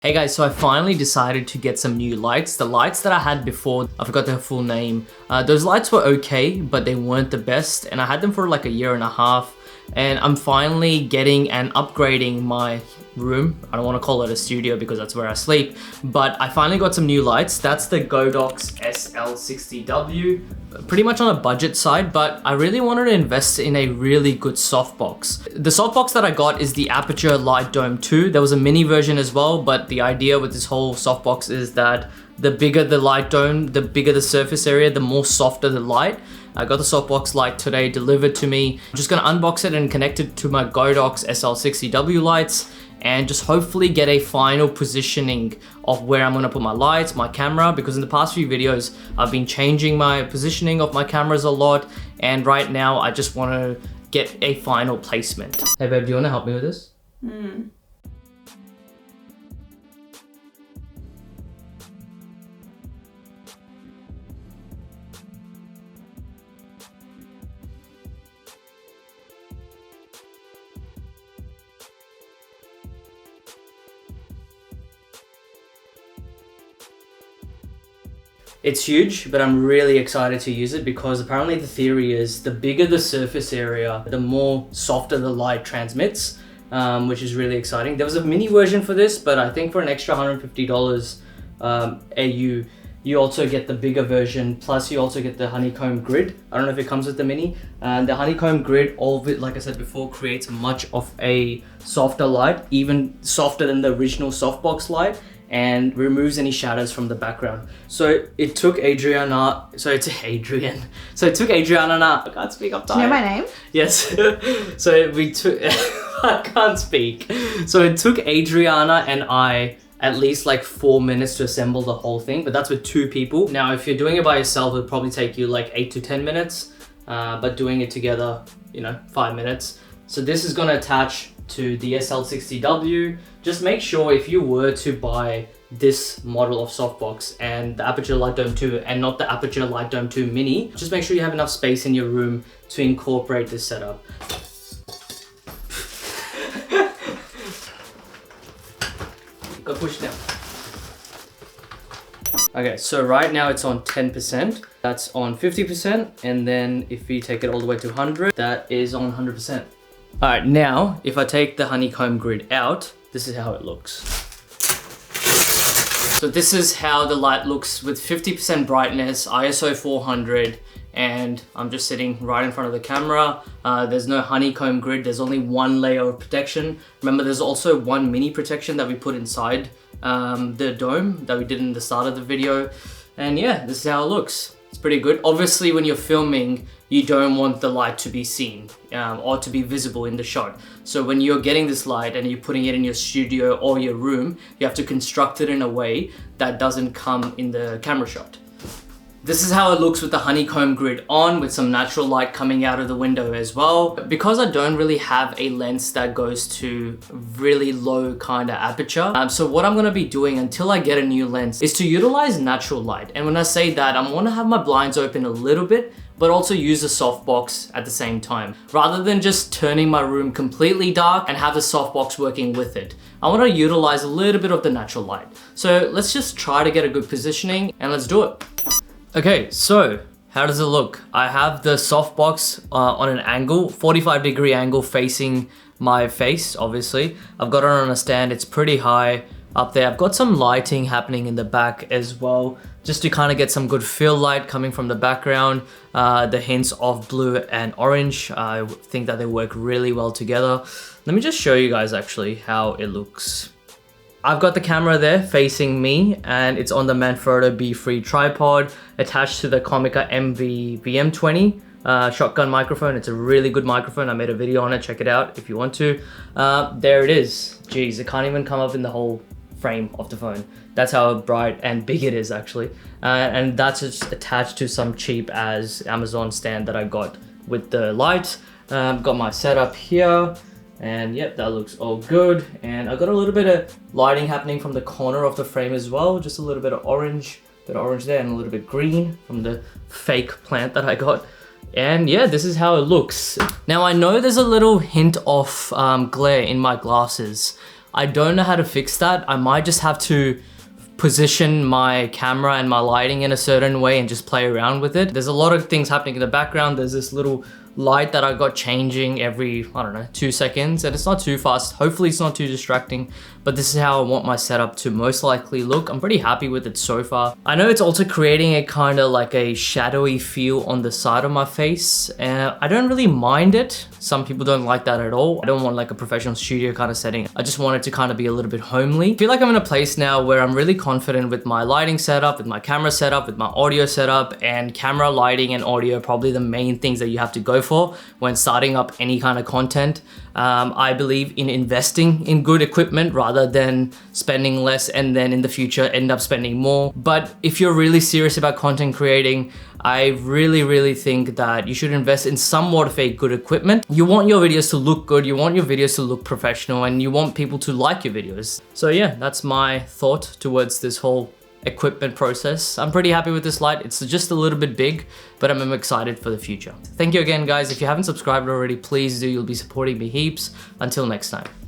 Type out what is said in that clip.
Hey guys, so I finally decided to get some new lights. The lights that I had before, I forgot their full name. Those lights were okay, but they weren't the best. And I had them for like a year and a half. And I'm finally getting and upgrading my room. I don't want to call it a studio because that's where I sleep. But I finally got some new lights. That's the Godox SL-60W. Pretty much on a budget side, but I really wanted to invest in a really good softbox. The softbox that I got is the APUTURE LIGHT DOME II. There was a mini version as well, but the idea with this whole softbox is that the bigger the light dome, the bigger the surface area, the more softer the light. I got the softbox light today delivered to me. I'm just gonna unbox it and connect it to my Godox SL-60W lights and just hopefully get a final positioning of where I'm gonna put my lights, my camera, because in the past few videos, I've been changing my positioning of my cameras a lot. And right now I just wanna get a final placement. Hey babe, do you wanna help me with this? It's huge, but I'm really excited to use it because apparently the theory is the bigger the surface area, the more softer the light transmits, which is really exciting. There was a mini version for this, but I think for an extra $150 AU, you also get the bigger version, plus you also get the honeycomb grid. I don't know if it comes with the mini. The honeycomb grid, all of it, like I said before, creates much of a softer light, even softer than the original softbox light, and removes any shadows from the background. So it took Adriana, I can't speak, I'm tired. Do you know my name? Yes. So we took, I can't speak. So it took Adriana and I at least like 4 minutes to assemble the whole thing, but that's with 2 people. Now, if you're doing it by yourself, it'll probably take you like 8 to 10 minutes, but doing it together, 5 minutes. So this is gonna attach to the SL-60W. Just make sure if you were to buy this model of softbox and the APUTURE LIGHT DOME II and not the APUTURE LIGHT DOME II mini, just make sure you have enough space in your room to incorporate this setup. Go push down. Okay, so right now it's on 10%. That's on 50%. And then if we take it all the way to 100, that is on 100%. All right, now, if I take the honeycomb grid out, this is how it looks. So this is how the light looks with 50% brightness, ISO 400, and I'm just sitting right in front of the camera. There's no honeycomb grid, there's only one layer of protection. Remember, there's also one mini protection that we put inside the dome that we did in the start of the video. And yeah, this is how it looks. It's pretty good. Obviously, when you're filming, you don't want the light to be seen or to be visible in the shot. So when you're getting this light and you're putting it in your studio or your room, you have to construct it in a way that doesn't come in the camera shot. This is how it looks with the honeycomb grid on, with some natural light coming out of the window as well. Because I don't really have a lens that goes to really low kind of aperture, so what I'm gonna be doing until I get a new lens is to utilize natural light. And when I say that, I'm gonna have my blinds open a little bit, but also use a softbox at the same time, rather than just turning my room completely dark and have the softbox working with it. I wanna utilize a little bit of the natural light. So let's just try to get a good positioning and let's do it. Okay, so how does it look? I have the softbox on an angle, 45-degree angle facing my face, obviously. I've got it on a stand, it's pretty high up there. I've got some lighting happening in the back as well, just to kind of get some good fill light coming from the background. The hints of blue and orange, I think that they work really well together. Let me just show you guys actually how it looks. I've got the camera there facing me and it's on the Manfrotto B3 tripod attached to the Comica MV VM20 shotgun microphone. It's a really good microphone. I made a video on it, check it out if you want to. There it is. Jeez, it can't even come up in the whole frame of the phone. That's how bright and big it is actually. And that's just attached to some cheap as Amazon stand that I got with the light. Got my setup here. And yep, that looks all good. And I got a little bit of lighting happening from the corner of the frame as well. Just a little bit of orange there and a little bit green from the fake plant that I got. And yeah, this is how it looks. Now I know there's a little hint of glare in my glasses. I don't know how to fix that. I might just have to position my camera and my lighting in a certain way and just play around with it. There's a lot of things happening in the background. There's this little light that I got changing every, I don't know, 2 seconds, and it's not too fast. Hopefully it's not too distracting, but this is how I want my setup to most likely look. I'm pretty happy with it so far. I know it's also creating a kind of like a shadowy feel on the side of my face, and I don't really mind it. Some people don't like that at all. I don't want like a professional studio kind of setting. I just want it to kind of be a little bit homely. I feel like I'm in a place now where I'm really confident with my lighting setup, with my camera setup, with my audio setup, and camera, lighting, and audio are probably the main things that you have to go for when starting up any kind of content. I believe in investing in good equipment rather than spending less and then in the future end up spending more. But if you're really serious about content creating, I really think that you should invest in somewhat of a good equipment. You want your videos to look good, you want your videos to look professional, and you want people to like your videos. So yeah, that's my thought towards this whole equipment process. I'm pretty happy with this light. It's just a little bit big, but I'm excited for the future. Thank you again, guys. If you haven't subscribed already, please do. You'll be supporting me heaps. Until next time.